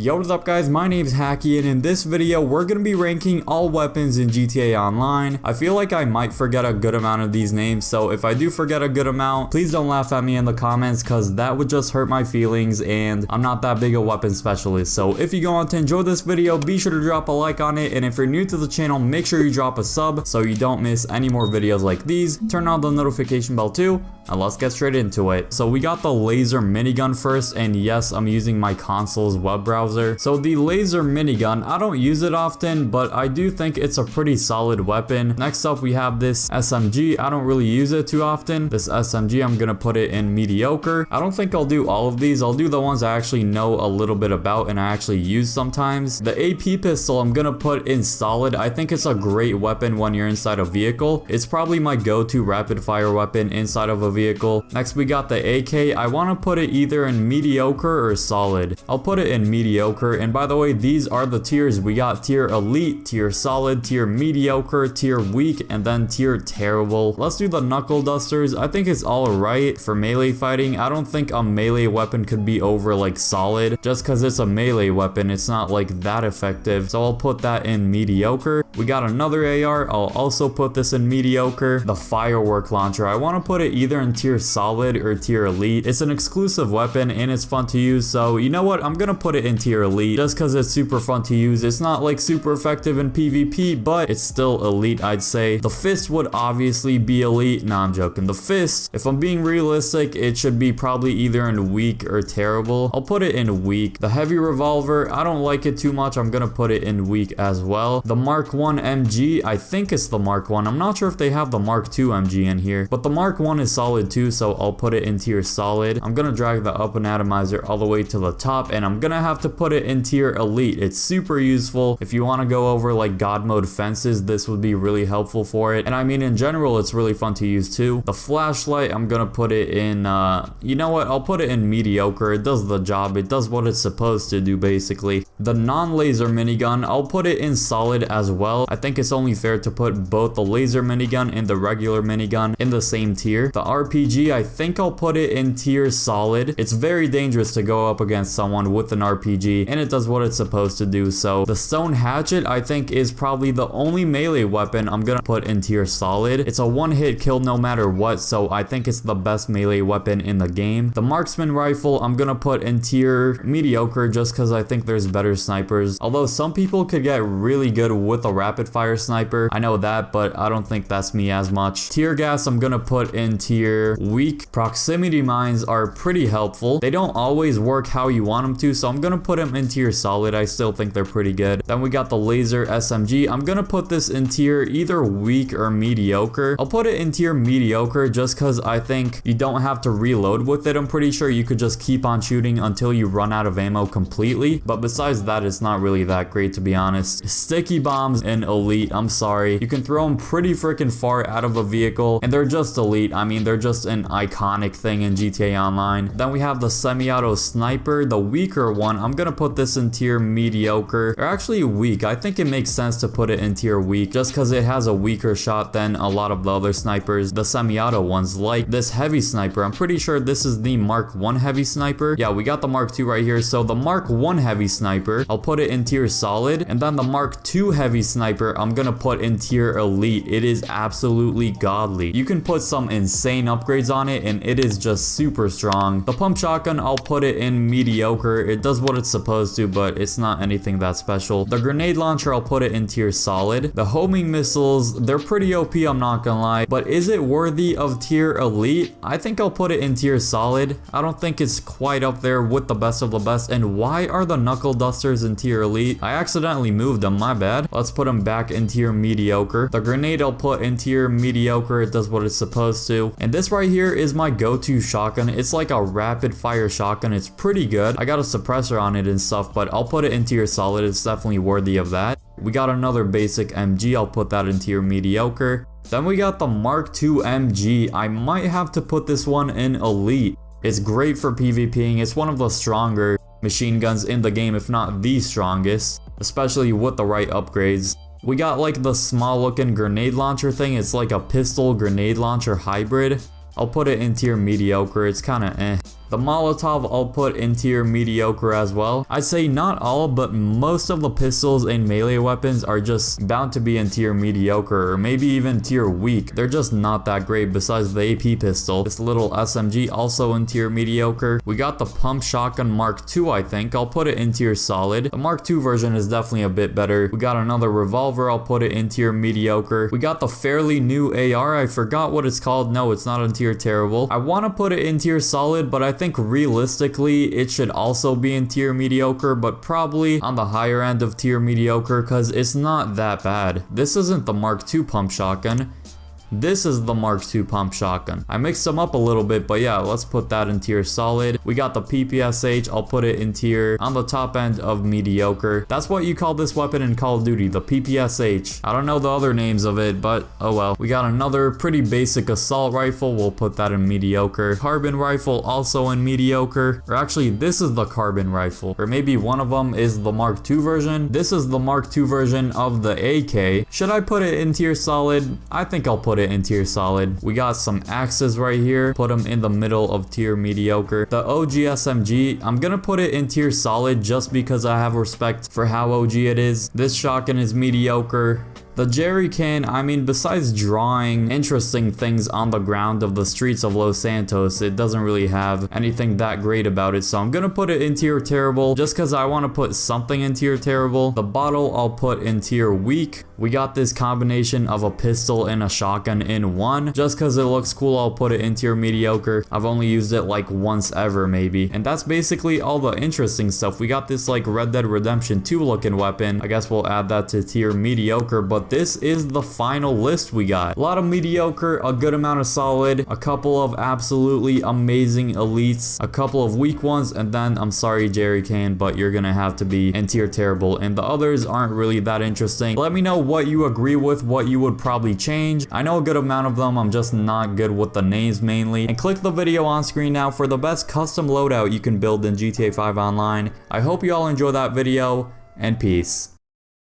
Yo, what's up guys, my name's Hakiii, and in this video we're gonna be ranking all weapons in GTA Online. I feel like I might forget a good amount of these names, so if I do forget a good amount, please don't laugh at me in the comments cause that would just hurt my feelings and I'm not that big a weapon specialist. So if you go on to enjoy this video, be sure to drop a like on it, and if you're new to the channel, make sure you drop a sub so you don't miss any more videos like these. Turn on the notification bell too, and let's get straight into it. So we got the laser minigun first, and yes, I'm using my console's web browser. So the laser minigun, I don't use it often, but I do think it's a pretty solid weapon. Next up we have this SMG. I don't really use it too often. This SMG, I'm gonna put it in mediocre. I don't think I'll do all of these. I'll do the ones I actually know a little bit about and I actually use sometimes. The AP pistol, I'm gonna put in solid. I think it's a great weapon when you're inside a vehicle. It's probably my go-to rapid fire weapon inside of a vehicle. Next we got the AK. I want to put it either in mediocre or solid. I'll put it in mediocre, and by the way, these are the tiers. We got tier elite, tier solid, tier mediocre, tier weak, and then tier terrible. Let's do the knuckle dusters. I think it's all right for melee fighting. I don't think a melee weapon could be over like solid. Just because it's a melee weapon, it's not like that effective, so I'll put that in mediocre. We got another AR. I'll also put this in mediocre. The Firework Launcher, I want to put it either in tier solid or tier elite. It's an exclusive weapon and it's fun to use, so you know what, I'm gonna put it in tier elite just because it's super fun to use. It's not like super effective in PvP, but it's still elite, I'd say. The fist would obviously be elite. Nah, I'm joking. The fist, if I'm being realistic, it should be probably either in weak or terrible. I'll put it in weak. The heavy revolver, I don't like it too much. I'm gonna put it in weak as well. The Mark 1 MG, I think it's the Mark 1. I'm not sure if they have the Mark 2 MG in here, but the Mark 1 is solid too, so I'll put it in tier solid. I'm gonna drag the up and atomizer all the way to the top, and I'm gonna have to put it in tier elite. It's super useful. If you want to go over like god mode fences, this would be really helpful for it. And I mean, in general, it's really fun to use too. The flashlight, I'm gonna put it in, you know what, I'll put it in mediocre. It does the job. It does what it's supposed to do, basically. The non-laser minigun, I'll put it in solid as well. I think it's only fair to put both the laser minigun and the regular minigun in the same tier. The RPG, I think I'll put it in tier solid. It's very dangerous to go up against someone with an RPG, and it does what it's supposed to do. So the stone hatchet, I think, is probably the only melee weapon I'm gonna put in tier solid. It's a one-hit kill no matter what, so I think it's the best melee weapon in the game. The Marksman Rifle, I'm gonna put in tier mediocre just because I think there's better snipers. Although some people could get really good with a rapid fire sniper, I know that, but I don't think that's me as much. Tear gas, I'm gonna put in tier weak. Proximity mines are pretty helpful. They don't always work how you want them to, so I'm gonna put them in tier solid. I still think they're pretty good. Then we got the laser SMG. I'm gonna put this in tier either weak or mediocre. I'll put it in tier mediocre just because I think you don't have to reload with it. I'm pretty sure you could just keep on shooting until you run out of ammo completely, but besides that, it's not really that great, to be honest. Sticky bombs in elite, I'm sorry. You can throw them pretty freaking far out of a vehicle and they're just elite. I mean, they're just an iconic thing in GTA Online. Then we have the semi-auto sniper, the weaker one. I'm gonna put this in tier mediocre, or actually weak. I think it makes sense to put it in tier weak just because it has a weaker shot than a lot of the other snipers, the semi-auto ones, like this heavy sniper. I'm pretty sure this is the Mark 1 heavy sniper. Yeah, we got the Mark 2 right here. So the Mark 1 heavy sniper, I'll put it in tier solid, and then the Mark 2 heavy sniper, I'm gonna put in tier elite. It is absolutely godly. You can put some insane upgrades on it and it is just super strong. The pump shotgun, I'll put it in mediocre. It does what it's supposed to, but it's not anything that special. The grenade launcher, I'll put it in tier solid. The homing missiles, they're pretty OP, I'm not gonna lie, but is it worthy of tier elite? I think I'll put it in tier solid. I don't think it's quite up there with the best of the best. And why are the knuckle dusters in tier elite? I accidentally moved them, my bad. Let's put them back in tier mediocre. The grenade, I'll put in tier mediocre. It does what it's supposed to. And this right here is my go-to shotgun. It's like a rapid fire shotgun. It's pretty good. I got a suppressor on it and stuff, but I'll put it in tier solid. It's definitely worthy of that. We got another basic MG. I'll put that in tier mediocre. Then we got the Mark 2 MG. I might have to put this one in elite. It's great for PvPing. It's one of the stronger machine guns in the game, if not the strongest, especially with the right upgrades. We got like the small looking grenade launcher thing. It's like a pistol grenade launcher hybrid. I'll put it in tier mediocre. It's kind of eh. The Molotov I'll put in tier mediocre as well. I'd say not all, but most of the pistols and melee weapons are just bound to be in tier mediocre, or maybe even tier weak. They're just not that great besides the AP pistol. This little SMG also in tier mediocre. We got the pump shotgun Mark II, I think. I'll put it in tier solid. The Mark II version is definitely a bit better. We got another revolver. I'll put it in tier mediocre. We got the fairly new AR. I forgot what it's called. No, it's not in tier terrible. I want to put it in tier solid, but I think realistically it should also be in tier mediocre, but probably on the higher end of tier mediocre because it's not that bad. This isn't the Mark II pump shotgun. This is the Mark II pump shotgun. I mixed them up a little bit, but yeah, let's put that in tier solid. We got the PPSH. I'll put it in tier on the top end of mediocre. That's what you call this weapon in Call of Duty, the PPSH. I don't know the other names of it, but oh well. We got another pretty basic assault rifle. We'll put that in mediocre. Carbon rifle also in mediocre. Or actually, this is the carbon rifle. Or maybe one of them is the Mark II version. This is the Mark II version of the AK. Should I put it in tier solid? I think I'll put it in tier solid. We got some axes right here. Put them in the middle of tier mediocre. The OG SMG, I'm gonna put it in tier solid just because I have respect for how OG it is. This shotgun is mediocre. The jerry can, I mean, besides drawing interesting things on the ground of the streets of Los Santos, it doesn't really have anything that great about it. So I'm gonna put it in tier terrible just because I want to put something in tier terrible. The bottle I'll put in tier weak. We got this combination of a pistol and a shotgun in one. Just because it looks cool, I'll put it in tier mediocre. I've only used it like once ever maybe. And that's basically all the interesting stuff. We got this like Red Dead Redemption 2 looking weapon. I guess we'll add that to tier mediocre, but this is the final list we got. A lot of mediocre, a good amount of solid, a couple of absolutely amazing elites, a couple of weak ones, and then I'm sorry jerry can, but you're gonna have to be in tier terrible, and the others aren't really that interesting. Let me know what you agree with, what you would probably change. I know a good amount of them, I'm just not good with the names mainly. And click the video on screen now for the best custom loadout you can build in GTA 5 Online. I hope you all enjoy that video, and peace.